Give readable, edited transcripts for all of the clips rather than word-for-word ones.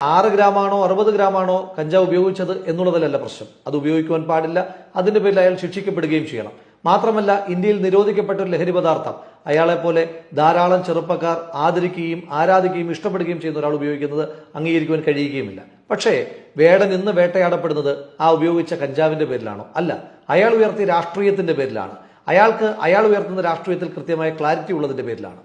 6 ഗ്രാമാണോ 60 ഗ്രാമാണോ കഞ്ചാവ് ഉപയോഗിച്ചത് എന്നുള്ളതിലല്ല പ്രശ്നം. അത് ഉപയോഗിക്കുവാൻ പാടില്ല. അതിന്റെ പേരിൽ അയാൾ ശിക്ഷിക്കപ്പെടുകയും ചെയ്യണം. മാത്രമല്ല, ഇന്ത്യയിൽ നിരോധിക്കപ്പെട്ട ഒരു ലഹരി പദാർത്ഥം അയാളെ പോലെ ധാരാളം ചെറുപ്പക്കാർ ആദരിക്കുകയും ആരാധിക്കുകയും ഇഷ്ടപ്പെടുകയും ചെയ്യുന്ന ഒരാൾ ഉപയോഗിക്കുന്നത് അംഗീകരിക്കുവാൻ കഴിയുകയുമില്ല. പക്ഷേ വേടൻ ഇന്ന് വേട്ടയാടപ്പെടുന്നത് ആ ഉപയോഗിച്ച കഞ്ചാവിന്റെ പേരിലാണോ? അല്ല, അയാൾ ഉയർത്തിയ രാഷ്ട്രീയത്തിന്റെ പേരിലാണ്. അയാൾ ഉയർത്തുന്ന രാഷ്ട്രീയത്തിൽ കൃത്യമായ ക്ലാരിറ്റി ഉള്ളതിന്റെ പേരിലാണ്.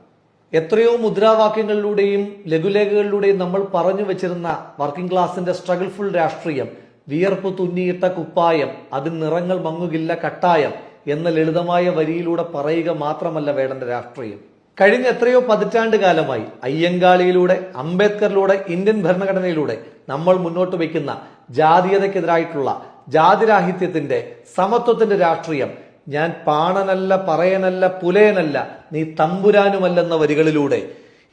എത്രയോ മുദ്രാവാക്യങ്ങളിലൂടെയും ലഘുലേഖകളിലൂടെയും നമ്മൾ പറഞ്ഞു വെച്ചിരുന്ന വർക്കിംഗ് ക്ലാസിന്റെ സ്ട്രഗിൾഫുൾ രാഷ്ട്രീയം, വിയർപ്പ് തുന്നിയിട്ട കുപ്പായം, അതിന് നിറങ്ങൾ മങ്ങുകില്ല കട്ടായം എന്ന ലളിതമായ വരിയിലൂടെ പറയുക മാത്രമല്ല വേടന്റെ രാഷ്ട്രീയം. കഴിഞ്ഞ എത്രയോ പതിറ്റാണ്ട് കാലമായി അയ്യങ്കാളിയിലൂടെ, അംബേദ്കറിലൂടെ, ഇന്ത്യൻ ഭരണഘടനയിലൂടെ നമ്മൾ മുന്നോട്ട് വയ്ക്കുന്ന ജാതീയതയ്ക്കെതിരായിട്ടുള്ള ജാതിരാഹിത്യത്തിന്റെ, സമത്വത്തിന്റെ രാഷ്ട്രീയം, ഞാൻ പാണനല്ല, പറയനല്ല, പുലയനല്ല, നീ തമ്പുരാനുമല്ലെന്ന വരികളിലൂടെ,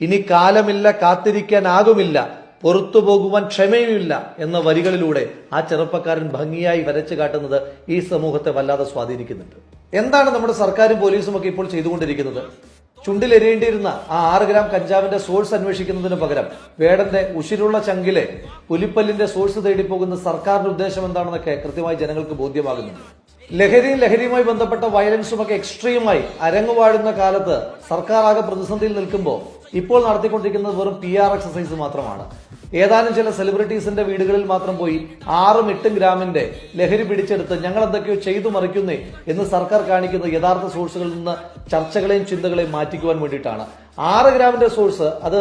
ഇനി കാലമില്ല, കാത്തിരിക്കാനാകുമില്ല, പുറത്തു പോകുവാൻ ക്ഷമയുമില്ല എന്ന വരികളിലൂടെ ആ ചെറുപ്പക്കാരൻ ഭംഗിയായി വരച്ചു കാട്ടുന്നത് ഈ സമൂഹത്തെ വല്ലാതെ സ്വാധീനിക്കുന്നുണ്ട്. എന്താണ് നമ്മുടെ സർക്കാരും പോലീസും ഒക്കെ ഇപ്പോൾ ചെയ്തുകൊണ്ടിരിക്കുന്നത്? ചുണ്ടിലെരിയേണ്ടിയിരുന്ന ആ 6 ഗ്രാം കഞ്ചാവിന്റെ സോഴ്സ് അന്വേഷിക്കുന്നതിന് പകരം വേടന്റെ ഉശിരുള്ള ചങ്കിലെ പുലിപ്പല്ലിന്റെ സോഴ്സ് തേടി പോകുന്ന സർക്കാരിന്റെ ഉദ്ദേശം എന്താണെന്നൊക്കെ കൃത്യമായി ജനങ്ങൾക്ക് ബോധ്യമാകുന്നുണ്ട്. ലഹരിയുമായി ബന്ധപ്പെട്ട വയലൻസും ഒക്കെ എക്സ്ട്രീമായി അരങ്ങുവാഴുന്ന കാലത്ത് സർക്കാർ ആകെ പ്രതിസന്ധിയിൽ നിൽക്കുമ്പോൾ ഇപ്പോൾ നടത്തിക്കൊണ്ടിരിക്കുന്നത് വെറും PR എക്സസൈസ് മാത്രമാണ്. ഏതാനും ചില സെലിബ്രിറ്റീസിന്റെ വീടുകളിൽ മാത്രം പോയി 6-8 ഗ്രാമിന്റെ ലഹരി പിടിച്ചെടുത്ത് ഞങ്ങൾ എന്തൊക്കെയോ ചെയ്തു മറിക്കുന്നേ എന്ന് സർക്കാർ കാണിക്കുന്ന യഥാർത്ഥ സോഴ്സുകളിൽ നിന്ന് ചർച്ചകളെയും ചിന്തകളെയും മാറ്റിക്കുവാൻ വേണ്ടിയിട്ടാണ്. 6 ഗ്രാമിന്റെ സോഴ്സ് അത്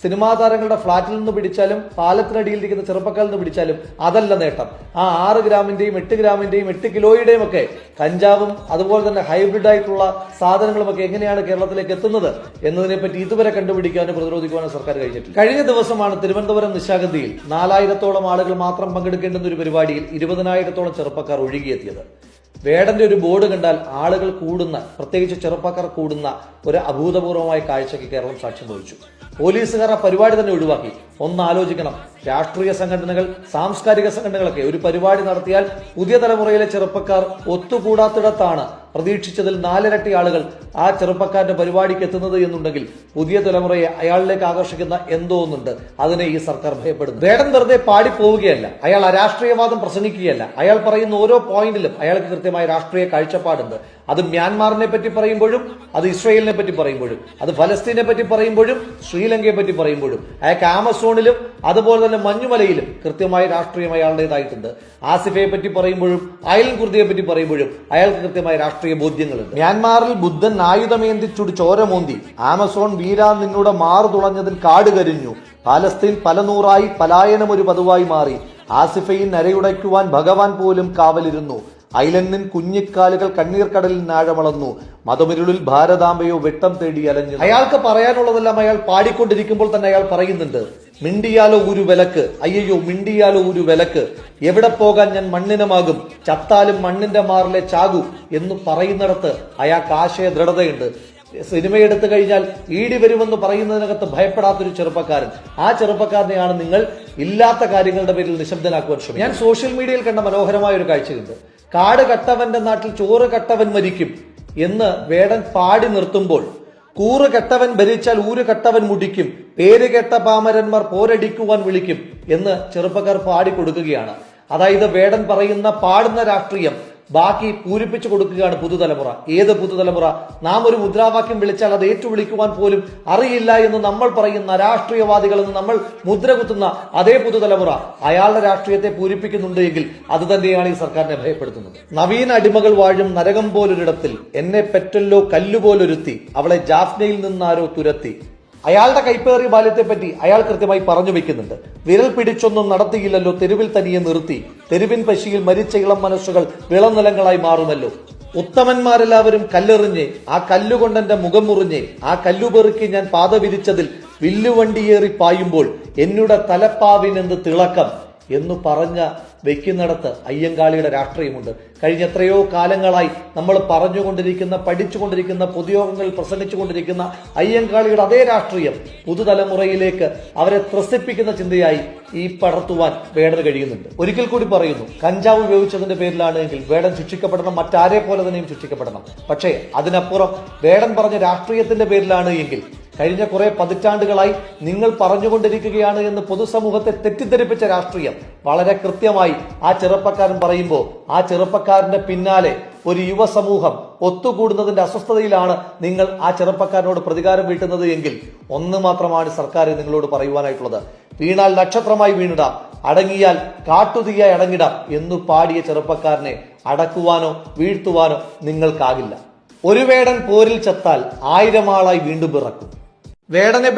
സിനിമാ താരങ്ങളുടെ ഫ്ളാറ്റിൽ നിന്ന് പിടിച്ചാലും പാലത്തിനടിയിലിരിക്കുന്ന ചെറുപ്പക്കാരിൽ നിന്ന് പിടിച്ചാലും അതല്ല നേട്ടം. ആ 6 ഗ്രാമിന്റെയും 8 ഗ്രാമിന്റെയും 8 കിലോയുടെയും ഒക്കെ കഞ്ചാവും അതുപോലെ തന്നെ ഹൈബ്രിഡ് ആയിട്ടുള്ള സാധനങ്ങളും ഒക്കെ എങ്ങനെയാണ് കേരളത്തിലേക്ക് എത്തുന്നത് എന്നതിനെപ്പറ്റി ഇതുവരെ കണ്ടുപിടിക്കാനും പ്രതിരോധിക്കുവാനും സർക്കാർ കഴിഞ്ഞിട്ടില്ല. കഴിഞ്ഞ ദിവസമാണ് തിരുവനന്തപുരം നിശാഗന്ധിയിൽ 4000-ഓളം ആളുകൾ മാത്രം പങ്കെടുക്കേണ്ടുന്ന ഒരു പരിപാടിയിൽ 20,000-ഓളം ചെറുപ്പക്കാർ ഒഴുകിയെത്തിയത്. വേടന്റെ ഒരു ബോർഡ് കണ്ടാൽ ആളുകൾ കൂടുന്ന, പ്രത്യേകിച്ച് ചെറുപ്പക്കാർ കൂടുന്ന ഒരു അഭൂതപൂർവമായ കാഴ്ചയ്ക്ക് കേരളം സാക്ഷ്യം വഹിച്ചു. പോലീസുകാർ ആ പരിപാടി തന്നെ ഒഴിവാക്കി. ഒന്ന് ആലോചിക്കണം, രാഷ്ട്രീയ സംഘടനകൾ, സാംസ്കാരിക സംഘടനകളൊക്കെ ഒരു പരിപാടി നടത്തിയാൽ പുതിയ തലമുറയിലെ ചെറുപ്പക്കാർ ഒത്തുകൂടാത്തിടത്താണ് പ്രതീക്ഷിച്ചതിൽ 4 ഇരട്ടി ആളുകൾ ആ ചെറുപ്പക്കാരന്റെ പരിപാടിക്ക് എത്തുന്നത് എന്നുണ്ടെങ്കിൽ പുതിയ തലമുറയെ അയാളിലേക്ക് ആകർഷിക്കുന്ന എന്തോ ഒന്നുണ്ട്. അതിനെ ഈ സർക്കാർ ഭയപ്പെടുന്നു. വേടൻ വെറുതെ പാടിപ്പോവുകയല്ല, അയാൾ അരാഷ്ട്രീയവാദം പ്രസംഗിക്കുകയല്ല. അയാൾ പറയുന്ന ഓരോ പോയിന്റിലും അയാൾക്ക് കൃത്യമായ രാഷ്ട്രീയ കാഴ്ചപ്പാടുണ്ട്. അത് മ്യാൻമാറിനെ പറ്റി പറയുമ്പോഴും, അത് ഇസ്രയേലിനെ പറ്റി പറയുമ്പോഴും, അത് ഫലസ്തീനെ പറ്റി പറയുമ്പോഴും, ശ്രീലങ്കയെ പറ്റി പറയുമ്പോഴും, അയാൾക്ക് ആമസോണിലും അതുപോലെ തന്നെ മഞ്ഞുമലയിലും കൃത്യമായ രാഷ്ട്രീയം അയാളുടേതായിട്ടുണ്ട്. ആസിഫയെ പറ്റി പറയുമ്പോഴും അയലൻ കുർദിയെ പറ്റി പറയുമ്പോഴും അയാൾക്ക് കൃത്യമായ രാഷ്ട്രീയ ബോധ്യങ്ങളുണ്ട്. മ്യാൻമാറിൽ ബുദ്ധൻ ആയുധമേന്തിച്ചുടി ചോരമോന്തി, ആമസോൺ വീരാ നിന്നൂടെ മാറു തുളഞ്ഞതിൽ കാട് കരിഞ്ഞു, പാലസ്തീൻ പല നൂറായി പലായനം ഒരു പതിവായി മാറി, ആസിഫയിൽ നരയുടയ്ക്കുവാൻ ഭഗവാൻ പോലും കാവലിരുന്നു, ഐലന്നിൻ കുഞ്ഞിക്കാലുകൾ കണ്ണീർ കടലിൽ നാഴമളന്നു, മതമിരുളിൽ ഭാരതാംബയോ വെട്ടം തേടി അലഞ്ഞു. അയാൾക്ക് പറയാനുള്ളതെല്ലാം അയാൾ പാടിക്കൊണ്ടിരിക്കുമ്പോൾ തന്നെ അയാൾ പറയുന്നുണ്ട്, മിണ്ടിയാലോ ഒരു വിലക്ക്, അയ്യോ മിണ്ടിയാലോ ഒരു വിലക്ക്, എവിടെ പോകാൻ ഞാൻ മണ്ണിനമാകും, ചത്താലും മണ്ണിന്റെ മാറിലെ ചാകൂ എന്ന് പറയുന്നിടത്ത് അയാൾക്ക് ആശയ ദൃഢതയുണ്ട്. സിനിമയെടുത്തു കഴിഞ്ഞാൽ ഈടി വരുമെന്ന് പറയുന്നതിനകത്ത് ഭയപ്പെടാത്തൊരു ചെറുപ്പക്കാരൻ, ആ ചെറുപ്പക്കാരനെയാണ് നിങ്ങൾ ഇല്ലാത്ത കാര്യങ്ങളുടെ പേരിൽ നിശബ്ദനാക്കുവാൻ ശ്രമിക്കും. ഞാൻ സോഷ്യൽ മീഡിയയിൽ കണ്ട മനോഹരമായ ഒരു കാഴ്ചയുണ്ട്. കാട് കട്ടവന്റെ നാട്ടിൽ ചോറ് കട്ടവൻ മരിക്കും എന്ന് വേടൻ പാടി നിർത്തുമ്പോൾ, കൂറ് കെട്ടവൻ ഭരിച്ചാൽ ഊര് കെട്ടവൻ മുടിക്കും, പേര് കെട്ട പാമരന്മാർ പോരടിക്കുവാൻ വിളിക്കും എന്ന് ചെറുപ്പക്കാർ പാടിക്കൊടുക്കുകയാണ്. അതായത് വേടൻ പറയുന്ന, പാടുന്ന രാഷ്ട്രീയം ബാക്കി പൂരിപ്പിച്ചു കൊടുക്കുകയാണ് പുതുതലമുറ. ഏത് പുതുതലമുറ? നാം ഒരു മുദ്രാവാക്യം വിളിച്ചാൽ അത് ഏറ്റുവിളിക്കുവാൻ പോലും അറിയില്ല എന്ന് നമ്മൾ പറയുന്ന രാഷ്ട്രീയവാദികൾ എന്ന് നമ്മൾ മുദ്ര കുത്തുന്ന അതേ പുതുതലമുറ അയാളുടെ രാഷ്ട്രീയത്തെ പൂരിപ്പിക്കുന്നുണ്ട് എങ്കിൽ അത് തന്നെയാണ് ഈ സർക്കാരിനെ ഭയപ്പെടുത്തുന്നത്. നവീന അടിമകൾ വാഴും നരകം പോലൊരിടത്തിൽ എന്നെ പെറ്റല്ലോ കല്ലുപോലൊരുത്തി, അവളെ ജാഫ്നയിൽ നിന്നാരോ തുരത്തി. അയാളുടെ കൈപ്പേറിയ ബാല്യത്തെപ്പറ്റി അയാൾ കൃത്യമായി പറഞ്ഞു വെക്കുന്നുണ്ട്. വിരൽ പിടിച്ചൊന്നും നടത്തിയില്ലല്ലോ, തെരുവിൽ തനിയെ നിർത്തി, തെരുവിൻ പശിയിൽ മരിച്ച ഇളം മനസ്സുകൾ വിളനിലങ്ങളായി മാറുമല്ലോ. ഉത്തമന്മാരെല്ലാവരും കല്ലെറിഞ്ഞ്, ആ കല്ലുകൊണ്ടെന്റെ മുഖം മുറിഞ്ഞ്, ആ കല്ലുപെറുക്കി ഞാൻ പാത വിരിച്ചതിൽ വില്ലുവണ്ടിയേറി പായുമ്പോൾ എന്നുടെ തലപ്പാവിനെന്ത് തിളക്കം എന്ന് പറഞ്ഞ വെക്കുന്നിടത്ത് അയ്യങ്കാളിയുടെ രാഷ്ട്രീയമുണ്ട്. കഴിഞ്ഞ എത്രയോ കാലങ്ങളായി നമ്മൾ പറഞ്ഞുകൊണ്ടിരിക്കുന്ന, പഠിച്ചുകൊണ്ടിരിക്കുന്ന, പൊതുയോഗങ്ങളിൽ പ്രസംഗിച്ചുകൊണ്ടിരിക്കുന്ന അയ്യങ്കാളിയുടെ അതേ രാഷ്ട്രീയം പുതുതലമുറയിലേക്ക് അവരെ ത്രസിപ്പിക്കുന്ന ചിന്തയായി ഈ പടർത്തുവാൻ വേടന് കഴിയുന്നുണ്ട്. ഒരിക്കൽ കൂടി പറയുന്നു, കഞ്ചാവ് ഉപയോഗിച്ചതിന്റെ പേരിലാണ് എങ്കിൽ വേടൻ ശിക്ഷിക്കപ്പെടണം, മറ്റാരെ പോലെ തന്നെയും ശിക്ഷിക്കപ്പെടണം. പക്ഷേ അതിനപ്പുറം വേടൻ പറഞ്ഞ രാഷ്ട്രീയത്തിന്റെ പേരിലാണ് എങ്കിൽ കഴിഞ്ഞ കുറെ പതിറ്റാണ്ടുകളായി നിങ്ങൾ പറഞ്ഞുകൊണ്ടിരിക്കുകയാണ് എന്ന് പൊതുസമൂഹത്തെ തെറ്റിദ്ധരിപ്പിച്ച രാഷ്ട്രീയം വളരെ കൃത്യമായി ആ ചെറുപ്പക്കാരൻ പറയുമ്പോൾ ആ ചെറുപ്പക്കാരന്റെ പിന്നാലെ ഒരു യുവസമൂഹം ഒത്തുകൂടുന്നതിന്റെ അസ്വസ്ഥതയിലാണ് നിങ്ങൾ ആ ചെറുപ്പക്കാരനോട് പ്രതികാരം വീട്ടുന്നത് എങ്കിൽ ഒന്ന് മാത്രമാണ് സർക്കാർ നിങ്ങളോട് പറയുവാനായിട്ടുള്ളത്: വീണാൽ നക്ഷത്രമായി വീണിടാം, അടങ്ങിയാൽ കാട്ടുതീയായി അടങ്ങിടാം എന്നു പാടിയ ചെറുപ്പക്കാരനെ അടക്കുവാനോ വീഴ്ത്തുവാനോ നിങ്ങൾക്കാകില്ല. ഒരു വേടൻ പോരിൽ ചത്താൽ 1000 ആളായി വീണ്ടും പിറക്കും. വേടനെ